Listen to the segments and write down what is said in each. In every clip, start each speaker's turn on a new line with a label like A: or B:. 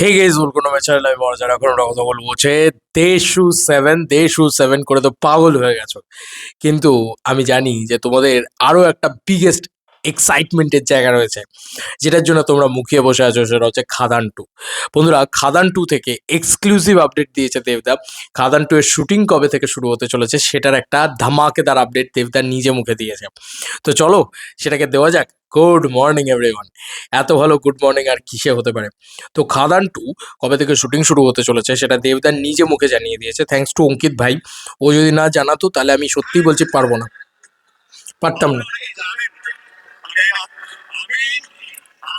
A: Hey guys welcome to my channel. আমি মর্যাদা এখন আমরা কথা বলবো হচ্ছে দে শু 7 করে তো পাগল হয়ে গেছো। কিন্তু আমি জানি যে তোমাদের আরো একটা বিগেস্ট এক্সাইটমেন্টের জায়গা রয়েছে, যেটার জন্য তোমরা মুখিয়ে বসে আছো। সেটা হচ্ছে খাদান 2। বন্ধুরা, খাদান 2 থেকে এক্সক্লুসিভ আপডেট দিয়েছে দেবদা। খাদান 2 এর শুটিং কবে থেকে শুরু হতে চলেছে সেটার একটা ধামাকেদার আপডেট দেবদা নিজে মুখে দিয়েছে। তো চলো সেটাকে দেওয়া যাক। Good morning everyone. এত ভালো গুড মর্নিং আর কিসে হতে পারে। তো খাদান 2 কবে থেকে শুটিং শুরু হতে চলেছে সেটা দেবদার নিজে মুখে জানিয়ে দিয়েছে, থ্যাঙ্কস টু অঙ্কিত ভাই। ও যদি না জানাতো তাহলে আমি সত্যিই বলছি পারবো না, পারতাম না।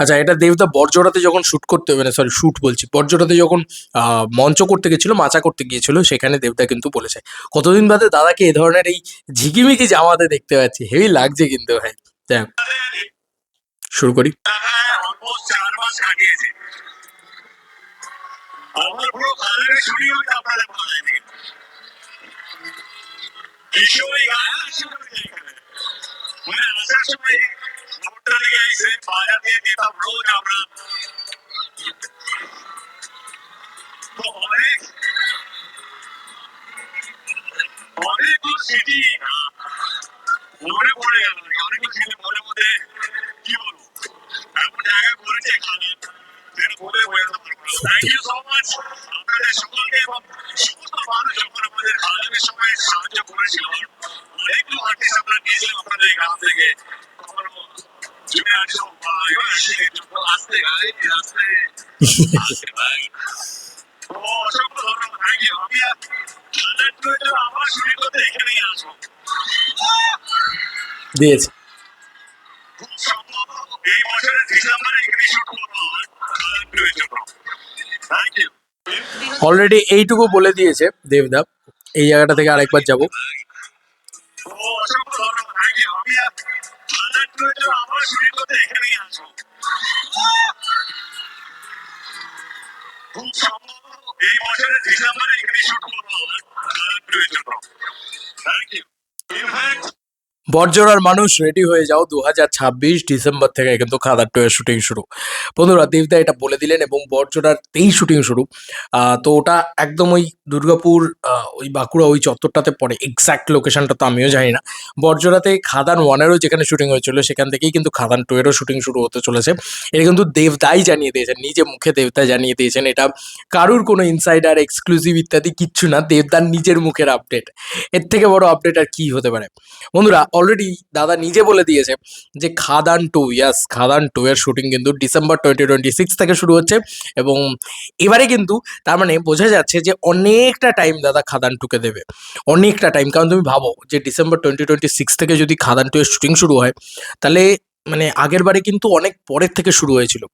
A: আচ্ছা, এটা দেবদা বড়জোড়াতে যখন শুট করতে, মানে সরি শুট বলছি, বড়জোড়াতে যখন মঞ্চ করতে গেছিল, মাচা করতে গিয়েছিল, সেখানে দেবদা কিন্তু বলেছে। কতদিন বাদে দাদাকে এ ধরনের এই ঝিকিমিকি জামাতে দেখতে পাচ্ছি, হেভি লাগছে কিন্তু ভাই। যাই হোক, শুরু করি। আমার পুরো কালারের শুটিং হচ্ছে আপনাদের বাংলায় থেকে বিশ্বই আসে মানে আসার সময় মোটর থেকে এসে বাজার দিয়ে দিতাম রোজ আমরা। তো অনেক অনেকগুলো স্মৃতি মনে পড়ে গেল। অনেকগুলো স্মৃতি মনের মধ্যে কি বলবো এমন জায়গায় পড়েছে এখানে যেটা বলে বোঝাতে পারবো না। থ্যাংক ইউ সো মাচ আপনাদের সকলকে এবং সমস্ত মানুষ যখন আমাদের খালাদের সময় সাহায্য করেছিল। অনেকগুলো আর্টিস্ট আমরা নিয়েছিলাম আপনাদের গ্রাম থেকে, কখনো জুনিয়র আর্টিস্ট বা আসতে আসতে আসতে ভাই। তো অসংখ্য ধন্যবাদ, থ্যাংক ইউ। আমি আমার শুরু করতে এখানেই আসবো দিয়েছে। খুব সম্ভব এই বছরের ডিসেম্বরে এখানে শুট করবো খালাদের জন্য। Thank you. অলরেডি এইটুকু বলে দিয়েছে দেবদা। এই জায়গাটা থেকে আরেকবার যাব। এই বছরের ডিসেম্বরে এখানে শুট করবো থ্যাংক ইউ। বড়জোড়ার মানুষ রেডি হয়ে যাও, 2026 ডিসেম্বর থেকে কিন্তু খাদান 2 এর শুটিং শুরু। বন্ধুরা, দেবদা এটা বলে দিলেন এবং বড়জোড়াতেই শুটিং শুরু। তো ওটা একদম ওই দুর্গাপুর, ওই বাঁকুড়া ওই চত্বরটাতে পড়ে। এক্স্যাক্ট লোকেশনটা তো আমিও জানি না। বড়জোড়াতে খাদান 1-এরও যেখানে শুটিং হয়েছিল সেখান থেকেই কিন্তু খাদান 2 এরও শুটিং শুরু হতে চলেছে। এটা কিন্তু দেবদাই জানিয়ে দিয়েছেন, নিজে মুখে দেবদা জানিয়ে দিয়েছেন। এটা কারুর কোনো ইনসাইডার এক্সক্লুসিভ ইত্যাদি কিচ্ছু না, দেবদার নিজের মুখের আপডেট। এর থেকে বড় আপডেট আর কি হতে পারে। বন্ধুরা, অলরেডি দাদা নিজে বলে দিয়েছে যে খাদান 2 এর শুটিং কিন্তু ডিসেম্বর 2026 থেকে শুরু হচ্ছে। এবং এবারে কিন্তু তার মানে বোঝা যাচ্ছে যে অনেকটা টাইম দাদা খাদান 2 কে দেবে, অনেকটা টাইম। কারণ তুমি ভাবো যে ডিসেম্বর 2026 থেকে যদি খাদান 2 এর শুটিং শুরু হয়, তাহলে মানে আগের বারে কিন্তু অনেক পরের থেকে শুরু হয়েছিল।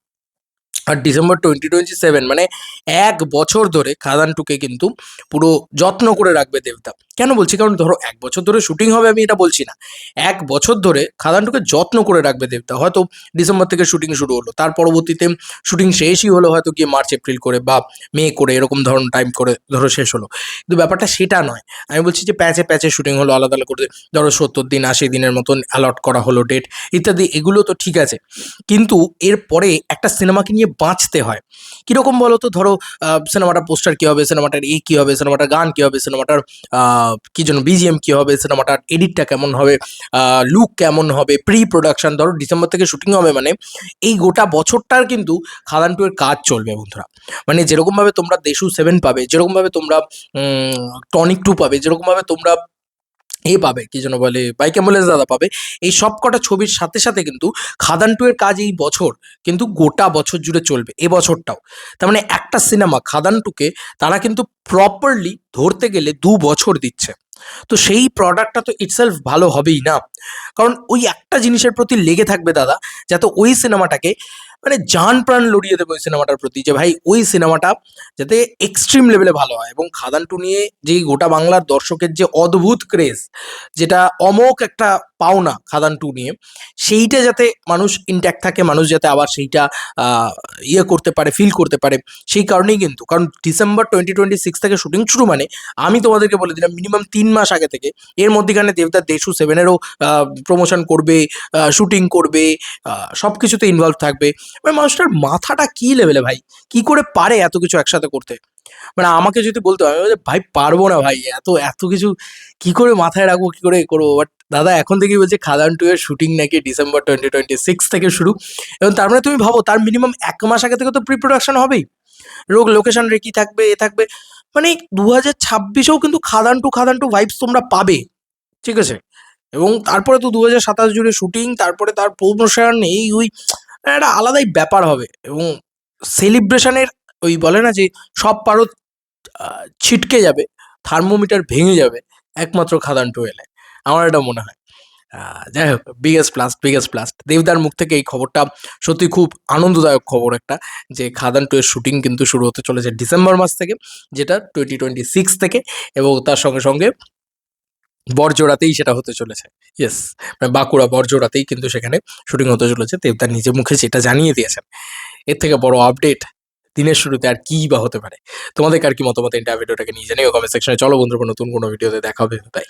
A: আর ডিসেম্বর 2027 মানে 1 বছর ধরে খাদান 2 কে কিন্তু পুরো যত্ন করে রাখবে দেবদা। কেন বলছি? কারণ ধরো 1 বছর ধরে শুটিং হবে আমি এটা বলছি না, 1 বছর ধরে খাদান 2 কে যত্ন করে রাখবে দেবদা। হয়তো ডিসেম্বর থেকে শুটিং শুরু হলো, তার পরবর্তীতে শুটিং শেষই হলো হয়তো গিয়ে মার্চ এপ্রিল করে বা মে করে, এরকম ধরনের টাইম করে ধরো শেষ হলো। কিন্তু ব্যাপারটা সেটা নয়। আমি বলছি যে প্যাচে প্যাচে শুটিং হলো, আলাদা আলাদা করে ধরো 70 দিন 80 দিনের মতন অ্যালট করা হলো ডেট ইত্যাদি, এগুলো তো ঠিক আছে। কিন্তু এরপরে একটা সিনেমাকে নিয়ে বাঁচতে হয়। কীরকম বলো তো? ধরো সিনেমাটার পোস্টার কী হবে, সিনেমাটার কী হবে, সিনেমাটার গান কী হবে, সিনেমাটার কী যেন বিজিএম কী হবে, সিনেমাটার এডিটটা কেমন হবে, লুক কেমন হবে, প্রি প্রোডাকশন। ধরো ডিসেম্বর থেকে শুটিং হবে মানে এই গোটা বছরটার কিন্তু খাদান 2 এর কাজ চলবে বন্ধুরা। মানে যেরকমভাবে তোমরা দে শু 7 পাবে, যেরকমভাবে তোমরা টনিক 2 পাবে, যেরকমভাবে তোমরা পাবে কি যেন বলে বাইক অ্যাম্বুলেন্স দাদা পাবে, এই সব কটা ছবির সাথে সাথে কিন্তু খাদান 2 এর কাজ এই বছর কিন্তু গোটা বছর জুড়ে চলবে, এ বছরটাও। তার মানে একটা সিনেমা খাদান 2 কে তারা কিন্তু প্রপারলি ধরতে গেলে 2 বছর দিচ্ছে। তো সেই প্রোডাক্টটা তো ইটসেলফ ভালো হবেই না। কারণ ওই একটা জিনিসের প্রতি লেগে থাকবে দাদা, যাতে ওই সিনেমাটাকে মানে জান প্রাণ লড়িয়ে দেবে ওই সিনেমাটার প্রতি, যে ভাই ওই সিনেমাটা যাতে এক্সট্রিম লেভেলে ভালো হয়। এবং খাদান 2 নিয়ে যেই গোটা বাংলার দর্শকের যে অদ্ভুত ক্রেজ, যেটা অমোঘ একটা পাওনা খাদান 2 নিয়ে, সেইটা যাতে মানুষ ইনট্যাক্ট থাকে, মানুষ যাতে আবার সেইটা করতে পারে, ফিল করতে পারে। সেই কারণেই কিন্তু, কারণ ডিসেম্বর 2026 থেকে শুটিং শুরু মানে আমি তোমাদেরকে বলে দিলাম মিনিমাম 3 মাস আগে থেকে এর মধ্যেখানে দেবদার দে শু 7-এরও প্রমোশন করবে, শুটিং করবে, সব কিছুতে ইনভলভ থাকবে। মানে মানুষটার মাথাটা কি লেভেলে ভাই? কি করে পারে এত কিছু একসাথে করতে? মানে আমাকে যদি বলতো আমি বলছি, "ভাই পারবো না ভাই। এত কিছু কি করে মাথায় রাখবো, কি করে করবো?" বাট দাদা এখন থেকেই বলছে 'খাদান 2' এর শুটিং নাকি ডিসেম্বর 2026 থেকে শুরু। এবং তার মানে তুমি ভাবো তার মিনিমাম ১ মাস আগে থেকে তো প্রি প্রোডাকশন হবেই। লোকেশন রেডি থাকবে, এ থাকবে। মানে ২০২৬ এও কিন্তু 'খাদান 2' 'খাদান 2' ভাইবস তোমরা পাবে। ঠিক আছে? এবং তারপরে তো ২০২৭ জুড়ে শুটিং, তারপরে তার প্রমোশন এই ওই একটা আলাদাই ব্যাপার হবে এবং সেলিব্রেশনের ওই বলে না যে সব পারদ ছিটকে যাবে, থার্মোমিটার ভেঙে যাবে একমাত্র 'খাদান 2' এলে। আমার এটা মনে হয়। যাই হোক বিগেস্ট ব্লাস্ট। দেবদার মুখ থেকে এই খবরটা সত্যি খুব আনন্দদায়ক খবর একটা যে 'খাদান 2' এর শুটিং কিন্তু শুরু হতে চলেছে ডিসেম্বর মাস থেকে, যেটা 2026 থেকে এবং তার সঙ্গে বড়জোড়াতেই সেটা হতে চলেছে। ইয়েস, মানে বাঁকুড়া বড়জোড়াতেই কিন্তু সেখানে শুটিং হতে চলেছে। দেবদা নিজের মুখে সেটা জানিয়ে দিয়েছেন। এর থেকে বড় আপডেট দিনের শুরুতে আর কিই বা হতে পারে? তোমাদের কার কি মতামত এন্টায়ার ভিডিওটাকে নিয়ে জানিও কমেন্ট সেকশনে। চলো বন্ধুরা নতুন কোনো ভিডিওতে দেখা হবে। বাই।